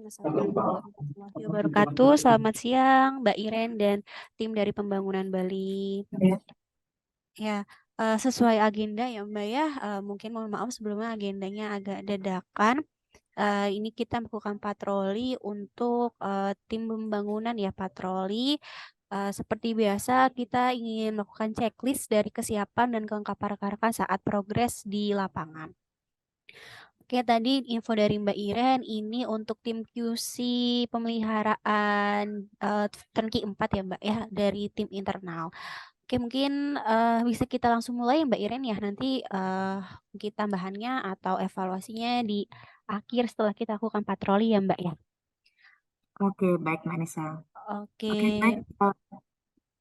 Assalamualaikum warahmatullahi wabarakatuh. Selamat siang, Mbak Iren dan tim dari Pembangunan Bali. Ya, sesuai agenda ya Mbak ya. Mungkin mohon maaf sebelumnya agendanya agak dadakan. Ini kita melakukan patroli untuk tim pembangunan ya patroli. Seperti biasa kita ingin melakukan checklist dari kesiapan dan kelengkapan rekan-rekan saat progres di lapangan. Oke, tadi info dari Mbak Iren ini untuk tim QC pemeliharaan turnkey 4 ya Mbak ya dari tim internal. Oke, mungkin bisa kita langsung mulai Mbak Iren ya. Nanti mungkin tambahannya atau evaluasinya di akhir setelah kita lakukan patroli ya Mbak ya. Oke, baik Mbak Nisa. Oke. Oke, baik.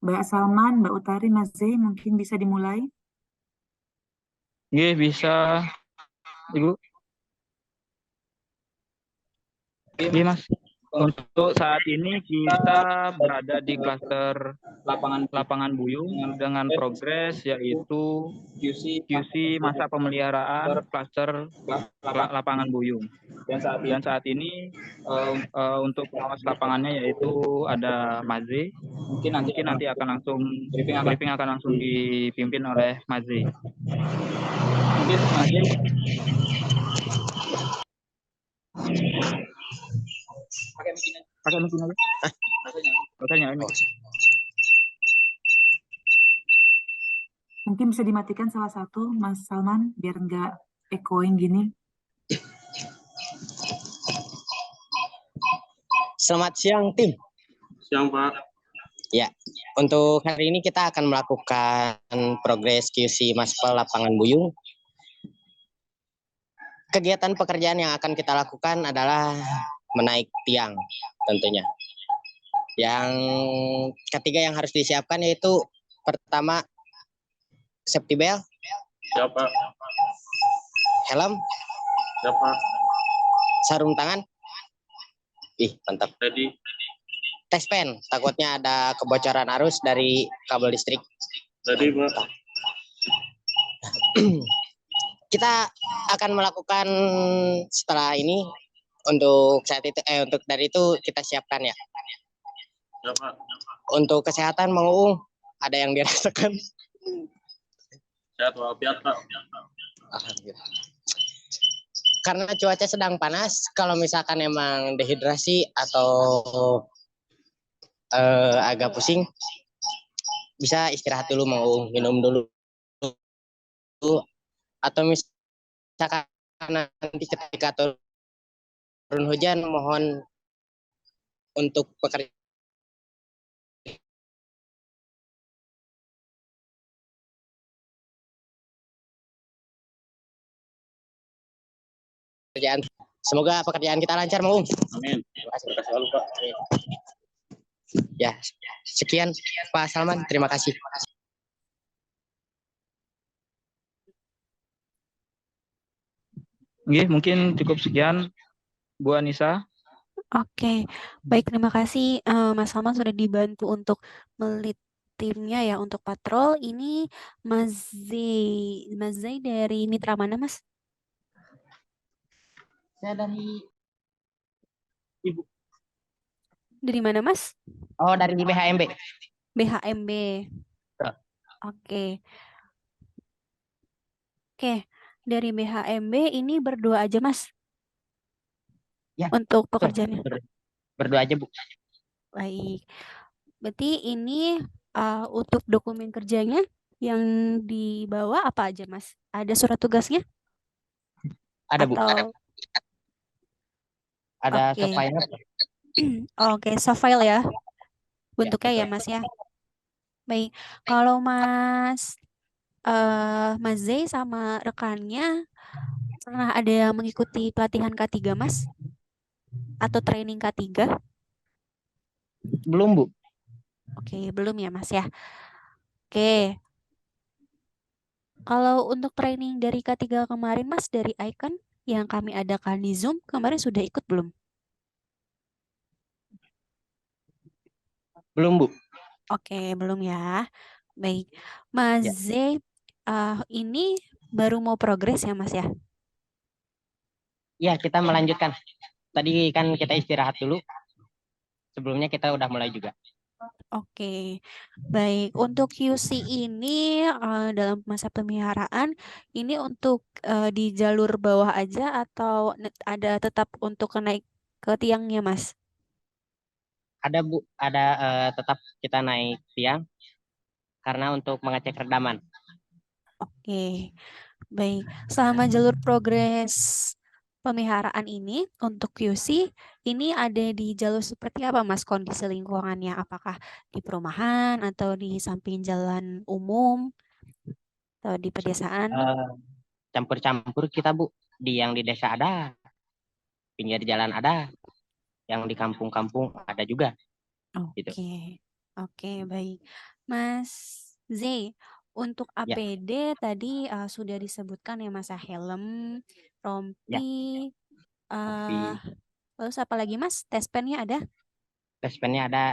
Mbak Salman, Mbak Utari, Mas Zey, mungkin bisa dimulai? Iya, bisa, Ibu. Iya, Mas. Untuk saat ini kita berada di klaster lapangan Buyung dengan progres yaitu QC masa pemeliharaan klaster lapangan Buyung. Dan saat ini untuk pengawas lapangannya yaitu ada Mazi. Mungkin nanti akan langsung briefing akan langsung dipimpin oleh Mazi. Mungkin Mazi. Pakai mesin aja. Makanya ini. Mungkin bisa dimatikan salah satu, Mas Salman, biar nggak echoing gini. Selamat siang, tim. Siang, Pak. Ya, untuk hari ini kita akan melakukan progres QC Maspel Lapangan Buyung. Kegiatan pekerjaan yang akan kita lakukan adalah menaik tiang tentunya. Yang ketiga yang harus disiapkan yaitu pertama safety belt, Siapa? helm, Siapa? sarung tangan. Mantap. Ready. Tes pen, takutnya ada kebocoran arus dari kabel listrik. Ready, Pak. Kita akan melakukan setelah ini untuk saat itu untuk dari itu kita siapkan ya. Siapa? Untuk kesehatan Mang Uung ada yang dirasakan? Sehat walafiat, Pak. Alhamdulillah. Karena cuaca sedang panas, kalau misalkan emang dehidrasi atau agak pusing, bisa istirahat dulu Mang Uung, minum dulu. Atau misalkan nanti ketika turun hujan, mohon untuk pekerjaan semoga pekerjaan kita lancar Mang Uung. Amin. Terima kasih selalu, Pak. Ya, sekian Pak Salman, terima kasih. Oke, mungkin cukup sekian Bu Anissa. Oke, baik terima kasih Mas Salman sudah dibantu untuk melit timnya ya untuk patrol. Ini Mas Zai dari mitra mana Mas? Saya dari Ibu. Dari mana Mas? Oh, dari BHMB. BHMB. Ya. Oke. Oke, dari BHMB ini berdua aja Mas Ya, untuk betul. pekerjaannya. Berdua aja Bu. Baik. Berarti ini untuk dokumen kerjanya yang dibawa apa aja Mas? Ada surat tugasnya? Ada Bu. Atau Ada Oke. software. Oke, soft file ya bentuknya ya betul. Mas ya. Baik, kalau Mas Mas Zai sama rekannya pernah ada yang mengikuti pelatihan K3 Mas? Atau training K3? Belum Bu. Oke, belum ya Mas ya. Oke. Kalau untuk training dari K3 kemarin Mas dari Icon yang kami adakan di Zoom kemarin sudah ikut belum? Belum Bu. Oke, belum ya. Baik. Mas Ya. Zai ini baru mau progres ya Mas ya? Ya, kita melanjutkan. tadi kan kita istirahat dulu. Sebelumnya kita udah mulai juga. Oke, baik. Untuk QC ini dalam masa pemeliharaan ini untuk di jalur bawah aja atau ada tetap untuk naik ke tiangnya, Mas? Ada Bu, ada tetap kita naik tiang karena untuk mengecek redaman. Oke, baik. Selama jalur progres pemeliharaan ini untuk QC, ini ada di jalur seperti apa, Mas, kondisi lingkungannya? Apakah di perumahan atau di samping jalan umum atau di pedesaan? Eh, Campur-campur kita Bu. Yang di desa ada, pinggir jalan ada, yang di kampung-kampung ada juga. Gitu. Oke, oke, baik. Mas Z, untuk Ya, APD tadi sudah disebutkan ya, Mas, helm, ya. rompi, Tapi terus apa lagi, Mas? Tes pennya ada? tespennya ada,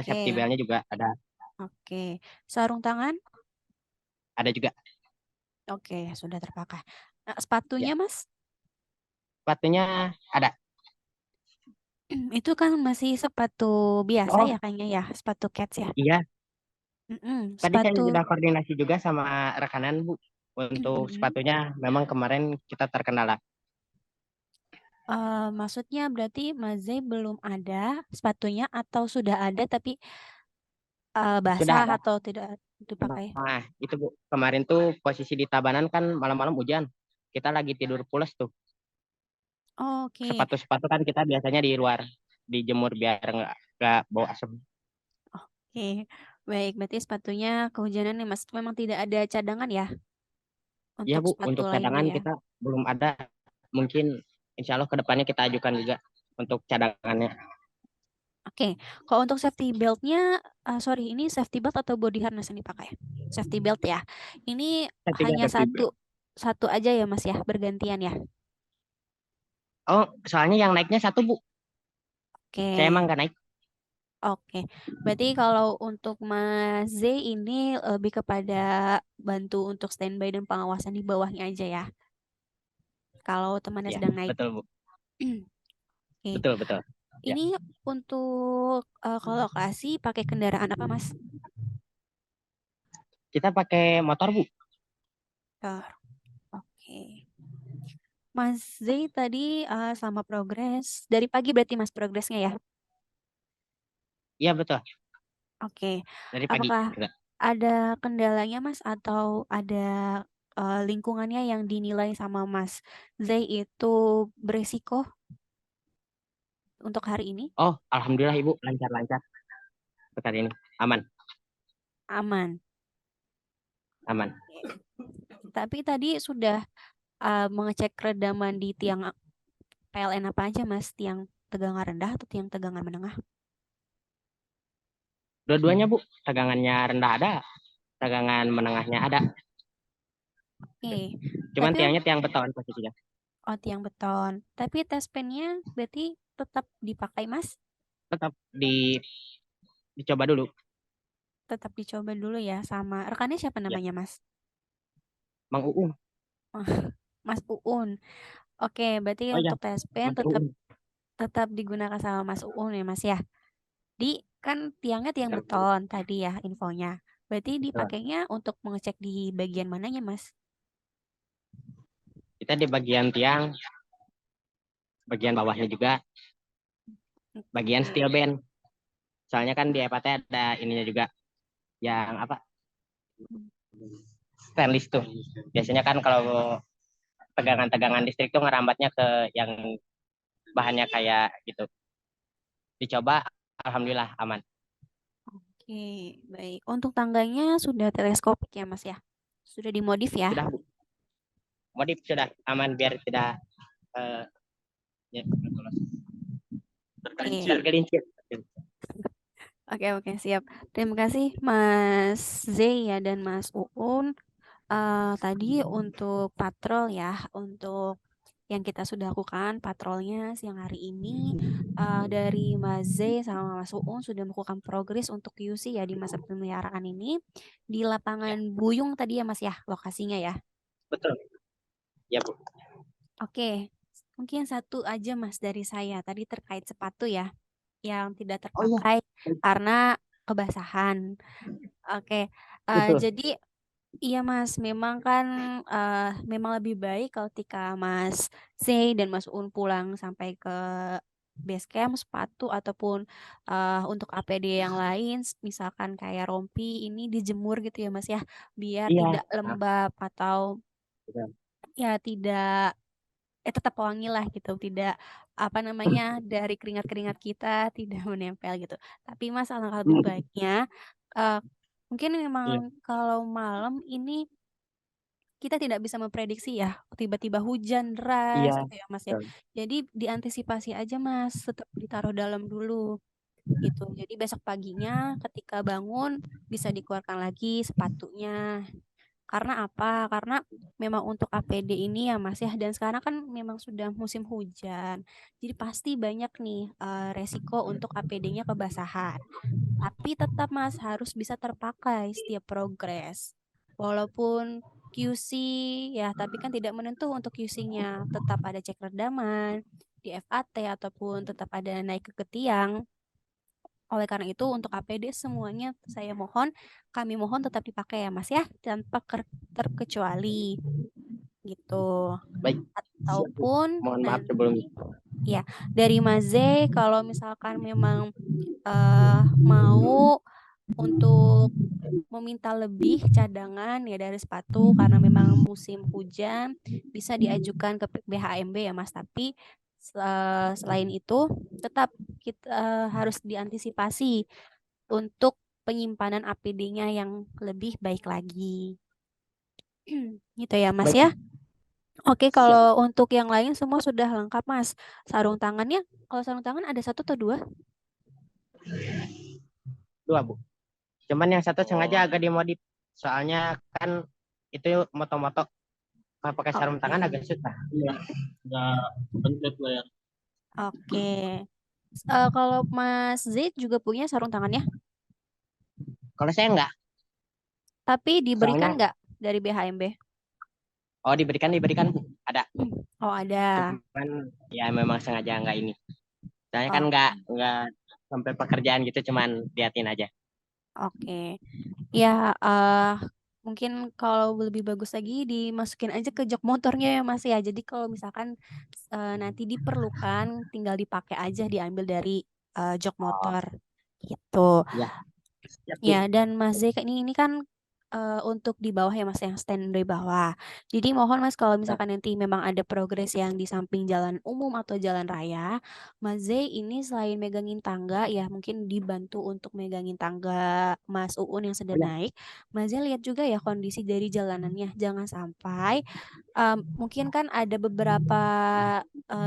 safety Oke, belt-nya juga oke. Sarung tangan? ada juga. Oke, sudah terpakai. Ya. Sepatunya, Mas? Sepatunya ada. Itu kan masih sepatu biasa Oh, ya kayaknya ya, sepatu cats ya. iya. Tadi saya Sepatu. sudah koordinasi juga sama rekanan Bu. Untuk sepatunya memang kemarin kita terkendala. Maksudnya berarti Mas Z belum ada sepatunya atau sudah ada tapi Sudah basah ada. atau tidak dipakai? Nah, itu Bu. Kemarin tuh posisi di Tabanan kan malam-malam hujan. Kita lagi tidur pules tuh. Oke, Sepatu-sepatu kan kita biasanya di luar dijemur biar nggak bau asap. oke. Baik, berarti sepatunya kehujanan nih Mas. Memang tidak ada cadangan ya Iya untuk Bu, sepatu untuk lainnya cadangan ya. kita belum ada. Mungkin insya Allah kedepannya kita ajukan juga untuk cadangannya. Oke, kalau untuk safety beltnya, sorry, ini safety belt atau body harness yang dipakai? Safety belt ya. Ini Ketiga hanya safety belt. satu aja ya Mas ya, bergantian ya. Oh, soalnya yang naiknya satu Bu. Saya emang Oke, nggak naik. oke. Berarti kalau untuk Mas Z ini lebih kepada bantu untuk standby dan pengawasan di bawahnya aja ya. Kalau temannya Ya, sedang naik. betul Bu. Oke. Betul, betul. Ya. Ini untuk ke lokasi pakai kendaraan apa Mas? Kita pakai motor Bu. Oke. Mas Z tadi sama progres dari pagi berarti Mas progresnya ya. Iya betul. Oke. Dari pagi Apakah juga. ada kendalanya Mas atau ada lingkungannya yang dinilai sama Mas Z itu beresiko untuk hari ini? Oh, alhamdulillah Ibu lancar-lancar pekan ini. Aman, Aman. aman. Tapi tadi sudah mengecek redaman di tiang PLN apa aja Mas? Tiang tegangan rendah atau tiang tegangan menengah? Dua-duanya Bu, tegangannya rendah ada, tegangan menengahnya ada. Oke. Cuman Tapi tiangnya tiang beton posisinya. tiang beton. Tapi tes pennya berarti tetap dipakai Mas? Tetap dicoba dulu. Tetap dicoba dulu ya sama rekannya siapa Ya, namanya Mas? Mang Uung. Mas Uun. Oke, berarti Oh ya, untuk tes pen Mas Uung. tetap digunakan sama Mas Uun ya Mas ya. Di kan tiangnya tiang beton tadi ya infonya. Berarti Betul. dipakainya untuk mengecek di bagian mananya Mas? Kita di bagian tiang, bagian bawahnya juga, bagian Oke. steel band. Soalnya kan di EPT ada ininya juga, yang apa? Stainless tuh. Biasanya kan kalau tegangan-tegangan listrik tuh ngerambatnya ke yang bahannya kayak gitu. Dicoba, alhamdulillah aman. Oke, baik. Untuk tangganya sudah teleskopik ya Mas ya? Sudah dimodif ya? Sudah Bu. Modif sudah aman biar tidak ya, Oke. tergelincir. Oke, siap. Terima kasih Mas Z ya dan Mas Uun. Tadi untuk patrol ya, untuk yang kita sudah lakukan patrolnya siang hari ini dari Mas Z sama Mas Uun sudah melakukan progres untuk QC ya di masa pemeliharaan ini di lapangan Buyung tadi ya Mas ya lokasinya ya. Betul. Ya Bu. Oke, Mungkin satu aja Mas dari saya tadi terkait sepatu ya, yang tidak Oh iya, terpakai karena kebasahan. Oke, betul. jadi iya Mas, memang kan memang lebih baik ketika Mas Z dan Mas Un pulang sampai ke base camp sepatu ataupun untuk APD yang lain, misalkan kayak rompi ini dijemur gitu ya Mas ya, biar Iya. tidak Nah, lembab atau betul. ya tidak tetap wangi lah gitu, tidak apa namanya dari keringat-keringat kita tidak menempel gitu. Tapi Mas alangkah lebih baiknya eh, mungkin memang Iya. kalau malam ini kita tidak bisa memprediksi ya tiba-tiba hujan Iya, deras gitu ya Mas ya. betul. Jadi diantisipasi aja Mas, tetap ditaruh dalam dulu gitu. Jadi besok paginya ketika bangun bisa dikeluarkan lagi sepatunya. Karena apa? Karena memang untuk APD ini ya Mas ya, dan sekarang kan memang sudah musim hujan. Jadi pasti banyak nih resiko untuk APD-nya kebasahan. Tapi tetap Mas harus bisa terpakai setiap progres. Walaupun QC ya, tapi kan tidak menentu untuk QC-nya. Tetap ada cek redaman di FAT ataupun tetap ada naik ke tiang. Oleh karena itu untuk APD semuanya kami mohon tetap dipakai ya Mas ya, tanpa terkecuali gitu. Baik, siap Bu. Ataupun Mohon maaf sebelumnya. ya dari Mas Z kalau misalkan memang mau untuk meminta lebih cadangan ya dari sepatu karena memang musim hujan bisa diajukan ke BHMB ya Mas, tapi selain itu tetap kita harus diantisipasi untuk penyimpanan APD-nya yang lebih baik lagi. Gitu ya Mas Baik, ya. Oke, siap. kalau untuk yang lain semua sudah lengkap Mas. Sarung tangannya, kalau sarung tangan ada 1 atau 2? 2 Bu. Cuman yang satu sengaja agak dimodif. Soalnya kan itu moto-moto kalau pakai sarung tangan agak susah. Iya, nggak pencet lah ya. Oke. Kalau Mas Z juga punya sarung tangannya, Kalau saya enggak, tapi diberikan soalnya nggak dari BHMB? diberikan Bu. Ada. Oh ada. Cuman ya memang sengaja enggak ini. Soalnya kan Oh, enggak sampai pekerjaan gitu, cuman liatin aja. oke. Ya, mungkin kalau lebih bagus lagi dimasukin aja ke jok motornya ya Mas ya. Jadi kalau misalkan nanti diperlukan, tinggal dipakai aja, diambil dari jok Oh, motor gitu. ya. Siap Bu. Ya, dan Mas Z ini kan untuk di bawah ya Mas, yang stand dari bawah. Jadi mohon Mas kalau Nah, misalkan nanti memang ada progres yang di samping jalan umum atau jalan raya, Mas Z ini selain megangin tangga ya mungkin dibantu untuk megangin tangga Mas Uun yang oh sedang ya. naik. Mas Z lihat juga ya kondisi dari jalanannya. Jangan sampai mungkin kan ada beberapa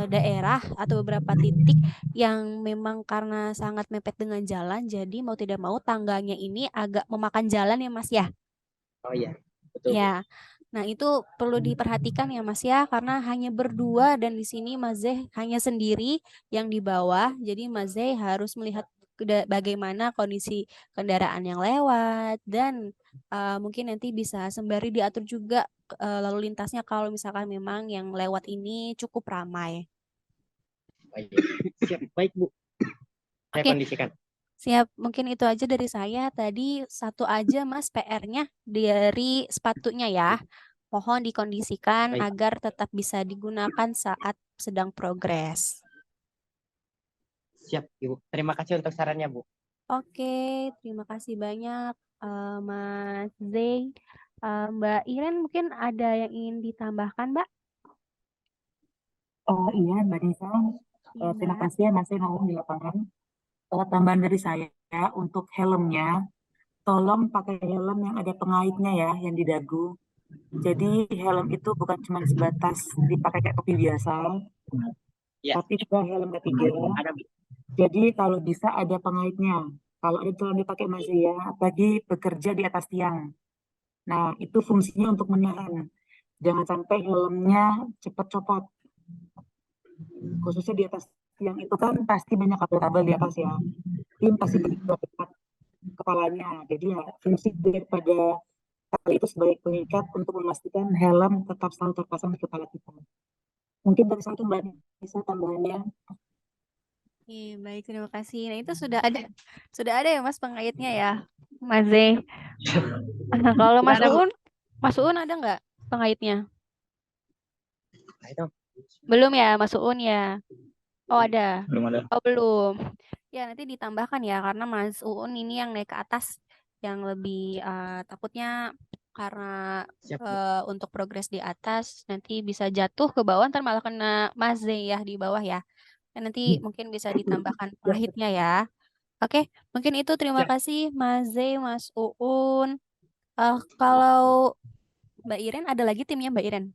daerah atau beberapa titik yang memang karena sangat mepet dengan jalan, jadi mau tidak mau tangganya ini agak memakan jalan ya Mas ya. Oh iya. Betul Bu. Ya, nah itu perlu diperhatikan ya Mas ya, karena hanya berdua dan di sini Mas Zeh hanya sendiri yang di bawah, jadi Mas Zeh harus melihat bagaimana kondisi kendaraan yang lewat dan mungkin nanti bisa sembari diatur juga lalu lintasnya kalau misalkan memang yang lewat ini cukup ramai. Baik. Siap. Baik Bu. Saya Oke, kondisikan. siap. Mungkin itu aja dari saya. Tadi satu aja Mas PR-nya dari sepatunya ya. Mohon dikondisikan Baik. agar tetap bisa digunakan saat sedang progres. Siap Ibu. Terima kasih untuk sarannya Bu. Oke, terima kasih banyak Mas Zey. Mbak Iren mungkin ada yang ingin ditambahkan, Mbak? Oh iya, Mbak Nisa. Iya, Terima Mbak. kasih ya Mas Ngomong di lapangan. Tambahan dari saya untuk helmnya, tolong pakai helm yang ada pengaitnya ya, yang di dagu. Jadi helm itu bukan cuma sebatas dipakai kayak topi biasa, Ya, tapi juga helm ketiga. ada Bu. Jadi kalau bisa ada pengaitnya. Kalau ada yang dipakai Mas ya, apalagi bekerja di atas tiang. Nah, itu fungsinya untuk menahan. Jangan sampai helmnya cepat copot. Khususnya di atas tiang itu kan pasti banyak kabel-kabel di atas ya. Tim pasti dekat kepalanya. Jadi ya fungsi daripada hal itu sebagai pengikat untuk memastikan helm tetap selalu terpasang di kepala kita. Mungkin dari saya itu Mbak bisa tambahannya. Baik, terima kasih. Nah, itu sudah ada ya Mas pengaitnya ya, Mas Zey. Kalau Sudah ada, Bu. Mas Uun ada nggak pengaitnya? Nah, itu. Belum ya, Mas Uun ya. Oh ada. Belum ada. Oh belum. Ya nanti ditambahkan ya karena Mas Uun ini yang naik ke atas yang lebih takutnya karena Siap, Bu. untuk progres di atas nanti bisa jatuh ke bawah ntar malah kena Mas Zey ya di bawah ya. Dan nanti mungkin bisa ditambahkan pengahitnya ya. Oke, mungkin itu terima Siap. kasih Mas Zey, Mas Uun. Kalau Mbak Iren ada lagi timnya Mbak Iren?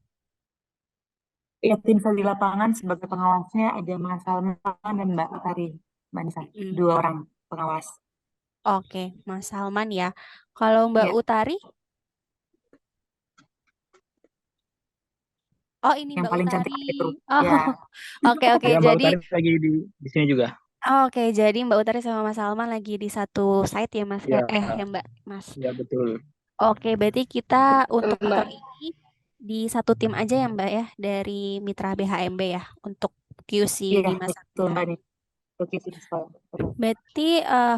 Ya, tim sel di lapangan sebagai pengawasnya ada Mas Salman dan Mbak Utari, Mbak Nisa. Mm. 2 orang pengawas. Oke, Mas Salman ya. Kalau Mbak Ya, Utari? Oh, ini yang Mbak paling cantik Utari. itu. Oh, Ya, oke oke. Ya, Mbak Jadi, Utari lagi di sini juga. oke. Jadi Mbak Utari sama Mas Salman lagi di satu site ya, Mas. Ya, Ya Mbak, Mas. ya betul. Oke, berarti kita untuk Mbak. kali ini di satu tim aja ya, Mbak ya, dari Mitra BHMB ya, untuk QC iya di betul masaknya. Mbak nih. Oke, sih, Berarti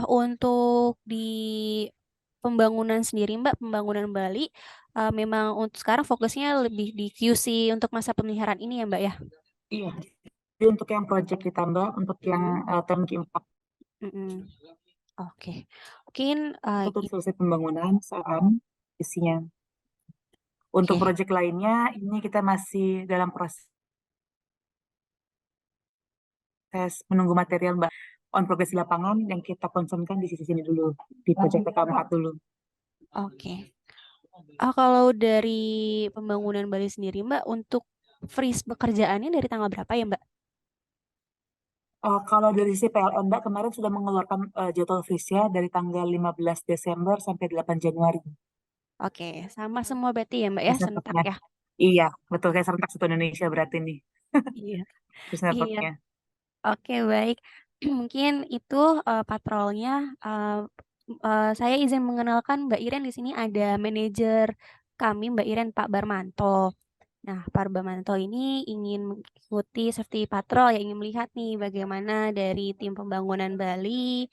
untuk di pembangunan sendiri, Mbak, pembangunan Bali, memang untuk sekarang fokusnya lebih di QC untuk masa pemeliharaan ini ya, Mbak ya. Iya. Jadi untuk yang project ditambah, untuk yang turnkey 4 Mm-mm. Oke, mungkin untuk selesai pembangunan saham isinya. Untuk oke. project lainnya, ini kita masih dalam proses menunggu material Mbak. On progress di lapangan yang kita concernkan di sisi sini dulu, di project PK4 dulu. Oke. Kalau dari pembangunan Bali sendiri, Mbak, untuk freeze pekerjaannya dari tanggal berapa ya, Mbak? Kalau dari sisi PLN Mbak kemarin sudah mengeluarkan jadwal freeze-nya dari tanggal 15 Desember sampai 8 Januari. Oke, sama semua berarti ya, Mbak ya, Freeze serentak network-nya. ya. Iya, betul kayak serentak satu Indonesia berarti nih. Iya. Freeze Iya. network-nya. Oke, baik. Mungkin itu patrolnya. eh, saya izin mengenalkan Mbak Iren di sini ada manajer kami, Mbak Iren, Pak Barmanto. Nah, Pak Barmanto ini ingin mengikuti safety patrol, yang ingin melihat nih bagaimana dari tim pembangunan Bali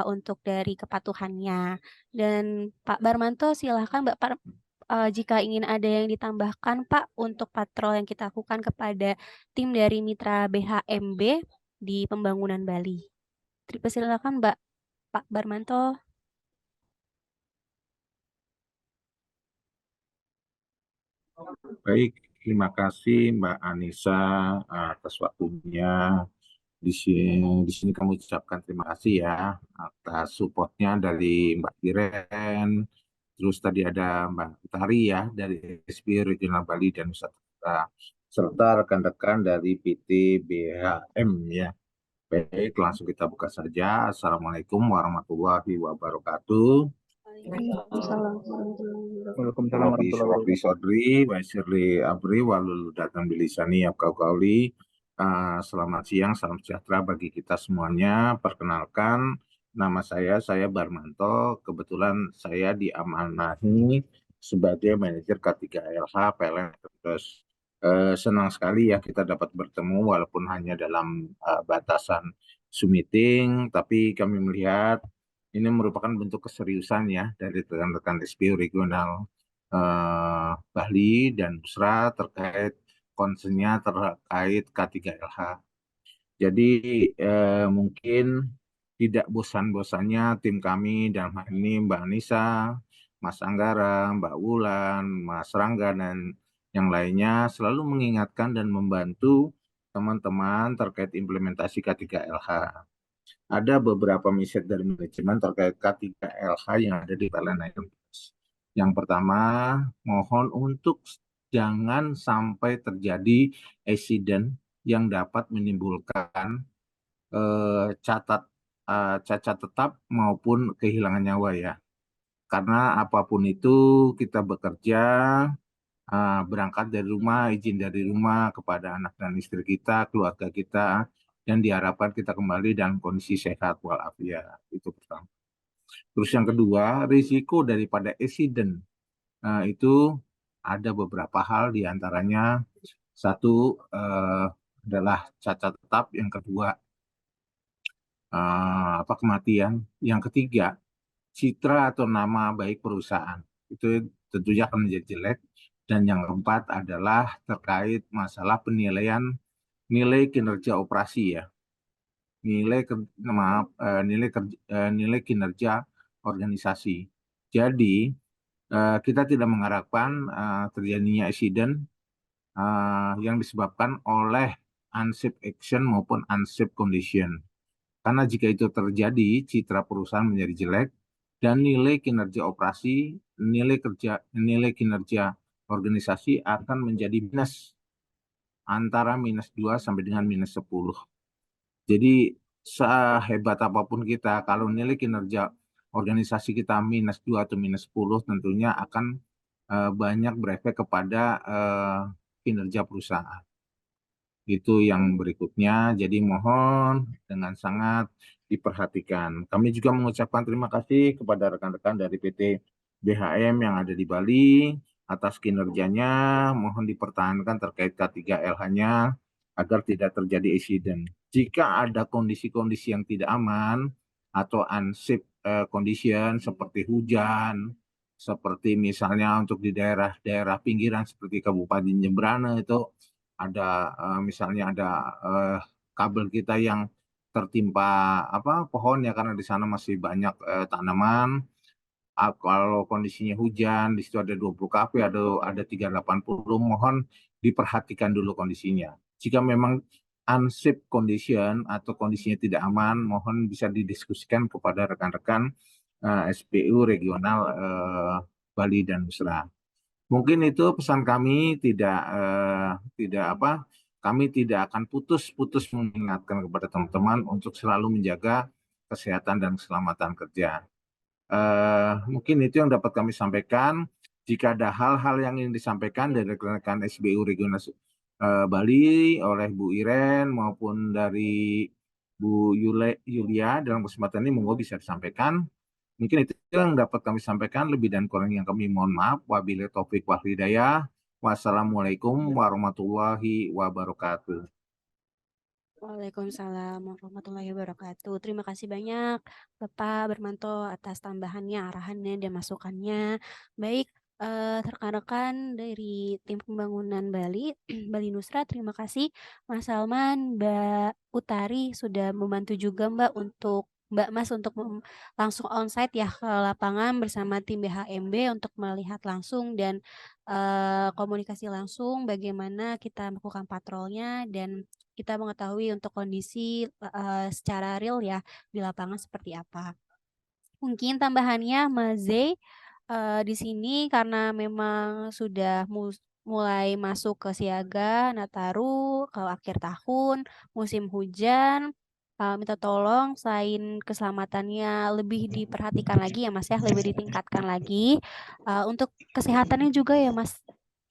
untuk dari kepatuhannya. Dan Pak Barmanto silahkan jika ingin ada yang ditambahkan Pak untuk patrol yang kita lakukan kepada tim dari Mitra BHMB di pembangunan Bali. Silakan Mbak Pak Barmanto. Baik, terima kasih Mbak Anissa atas waktunya. Di sini kami ucapkan terima kasih ya atas supportnya dari Mbak Iren. Terus tadi ada Mbak Utari ya dari SP Regional Bali dan Nusa Tenggara serta rekan-rekan dari PT BHM ya. Baik, langsung kita buka saja. Assalamualaikum warahmatullahi wabarakatuh. Waalaikumsalam. Waalaikumsalam Robi warahmatullahi Sodri wabarakatuh. Sodri, Waisirli Abri, Walulu datang bilisani Abkau Kauli. Selamat siang, salam sejahtera bagi kita semuanya. Perkenalkan, nama saya Barmanto. Kebetulan saya diamanahi sebagai manajer K3LH PLN. Terus senang sekali ya kita dapat bertemu walaupun hanya dalam batasan Zoom meeting, tapi kami melihat ini merupakan bentuk keseriusan ya dari rekan-rekan SPO regional Bali dan Nusra terkait concernnya terkait K3LH. Jadi mungkin tidak bosan-bosannya tim kami dalam hal ini Mbak Anissa, Mas Anggara, Mbak Wulan, Mas Rangga, dan yang lainnya selalu mengingatkan dan membantu teman-teman terkait implementasi K3LH. Ada beberapa misi dari manajemen terkait K3LH yang ada di PLN. Yang pertama, mohon untuk jangan sampai terjadi insiden yang dapat menimbulkan cacat tetap maupun kehilangan nyawa ya. Karena apapun itu kita bekerja berangkat dari rumah, izin dari rumah kepada anak dan istri kita, keluarga kita, dan diharapkan kita kembali dalam kondisi sehat walafiat. Itu pertama. Terus yang kedua, risiko daripada insiden itu ada beberapa hal diantaranya Satu adalah cacat tetap, yang kedua kematian, yang ketiga citra atau nama baik perusahaan. Itu tentunya akan menjadi jelek. Dan yang keempat adalah terkait masalah penilaian nilai kinerja operasi ya. Nilai kinerja organisasi. Jadi kita tidak mengharapkan terjadinya accident yang disebabkan oleh unsafe action maupun unsafe condition. Karena jika itu terjadi, citra perusahaan menjadi jelek dan nilai kinerja operasi, nilai kinerja organisasi akan menjadi minus, antara -2 sampai dengan -10. Jadi sehebat apapun kita, kalau nilai kinerja organisasi kita -2 atau -10, tentunya akan banyak berefek kepada kinerja perusahaan. Itu yang berikutnya, jadi mohon dengan sangat diperhatikan. Kami juga mengucapkan terima kasih kepada rekan-rekan dari PT BHM yang ada di Bali atas kinerjanya. Mohon dipertahankan terkait K3LH-nya agar tidak terjadi accident. Jika ada kondisi-kondisi yang tidak aman atau unsafe condition seperti hujan, seperti misalnya untuk di daerah-daerah pinggiran seperti Kabupaten Jembrana itu ada misalnya ada kabel kita yang tertimpa pohon ya, karena di sana masih banyak tanaman. Kalau kondisinya hujan, di situ ada 20 kW, ada 380, mohon diperhatikan dulu kondisinya. Jika memang unsafe condition atau kondisinya tidak aman, mohon bisa didiskusikan kepada rekan-rekan SPU regional Bali dan Nusra. Mungkin itu pesan kami, kami tidak akan putus-putus mengingatkan kepada teman-teman untuk selalu menjaga kesehatan dan keselamatan kerja. Mungkin itu yang dapat kami sampaikan. Jika ada hal-hal yang ingin disampaikan dari rekan-rekan SBU Regional Bali oleh Bu Iren maupun dari Bu Yulia dalam kesempatan ini, monggo bisa disampaikan. Mungkin itu yang dapat kami sampaikan. Lebih dan kurang yang kami mohon maaf. Wabillahi taufik wal hidayah. Wassalamualaikum warahmatullahi wabarakatuh. Waalaikumsalam warahmatullahi wabarakatuh. Terima kasih banyak Bapak Bermanto atas tambahannya, arahannya, dan masukannya. Baik, rekan-rekan dari tim pembangunan Bali, Bali Nusra, terima kasih Mas Salman, Mbak Utari sudah membantu juga Mbak Mas untuk langsung onsite ya ke lapangan bersama tim BHMB untuk melihat langsung dan komunikasi langsung bagaimana kita melakukan patrolnya dan kita mengetahui untuk kondisi secara real ya di lapangan seperti apa. Mungkin tambahannya Mas Zey, di sini karena memang sudah mulai masuk ke siaga Nataru, ke akhir tahun, musim hujan, minta tolong selain keselamatannya lebih diperhatikan lagi ya Mas ya, lebih ditingkatkan lagi. Untuk kesehatannya juga ya Mas,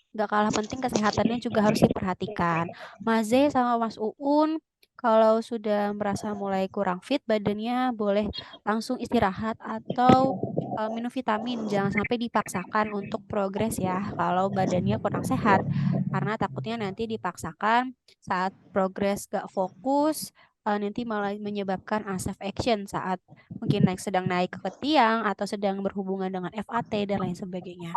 nggak kalah penting kesehatannya juga harus diperhatikan. Mas Zey sama Mas Uun, kalau sudah merasa mulai kurang fit badannya, boleh langsung istirahat atau minum vitamin. Jangan sampai dipaksakan untuk progres ya kalau badannya kurang sehat. Karena takutnya nanti dipaksakan saat progres gak fokus, nanti malah menyebabkan unsafe action saat mungkin sedang naik ke tiang atau sedang berhubungan dengan FAT dan lain sebagainya.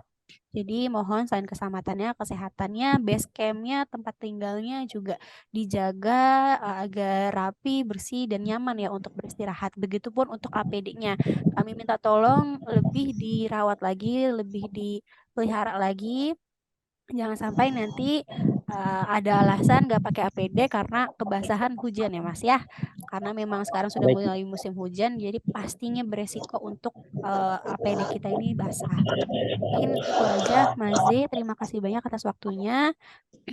Jadi mohon selain keselamatannya, kesehatannya, base campnya, tempat tinggalnya juga dijaga agar rapi, bersih, dan nyaman ya untuk beristirahat. Begitupun untuk APD-nya. Kami minta tolong lebih dirawat lagi, lebih dipelihara lagi. Jangan sampai nanti ada alasan nggak pakai APD karena kebasahan hujan ya Mas ya. Karena memang sekarang sudah mulai musim hujan, jadi pastinya beresiko untuk APD kita ini basah. Mungkin itu aja Mas Z, terima kasih banyak atas waktunya.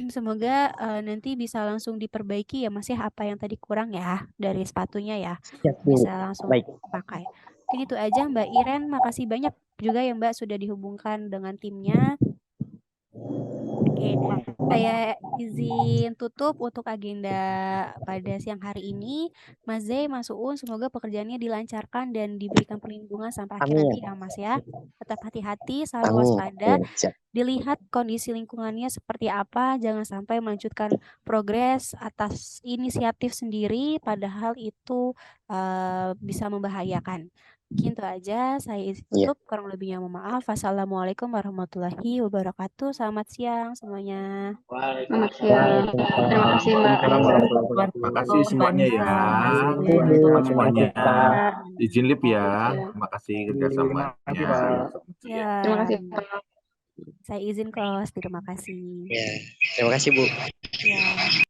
Semoga nanti bisa langsung diperbaiki ya Mas ya, apa yang tadi kurang ya dari sepatunya ya, bisa langsung dipakai. Mungkin itu aja Mbak Iren, makasih banyak juga ya Mbak sudah dihubungkan dengan timnya. Oke, Saya izin tutup untuk agenda pada siang hari ini. Mas Zai, Mas Uun, semoga pekerjaannya dilancarkan dan diberikan perlindungan sampai akhir nanti Amin. ya Mas ya. Tetap hati-hati, selalu Amin. waspada, Amin. Siap. dilihat kondisi lingkungannya seperti apa, jangan sampai melanjutkan progres atas inisiatif sendiri, padahal itu bisa membahayakan. Mungkin itu aja, saya izin Iya. tutup, kurang lebihnya mohon maaf. Wassalamualaikum warahmatullahi wabarakatuh. Selamat siang semuanya. Selamat siang. Terima kasih Mbak Nisa. Terima kasih semuanya ya. Iya. Teman-teman semuanya. Pak. Izin lip ya. Iya. Terima kasih kerjasamanya. Ya, Terima kasih Pak. saya izin close. Terima kasih. Ya. Terima kasih Bu. Ya.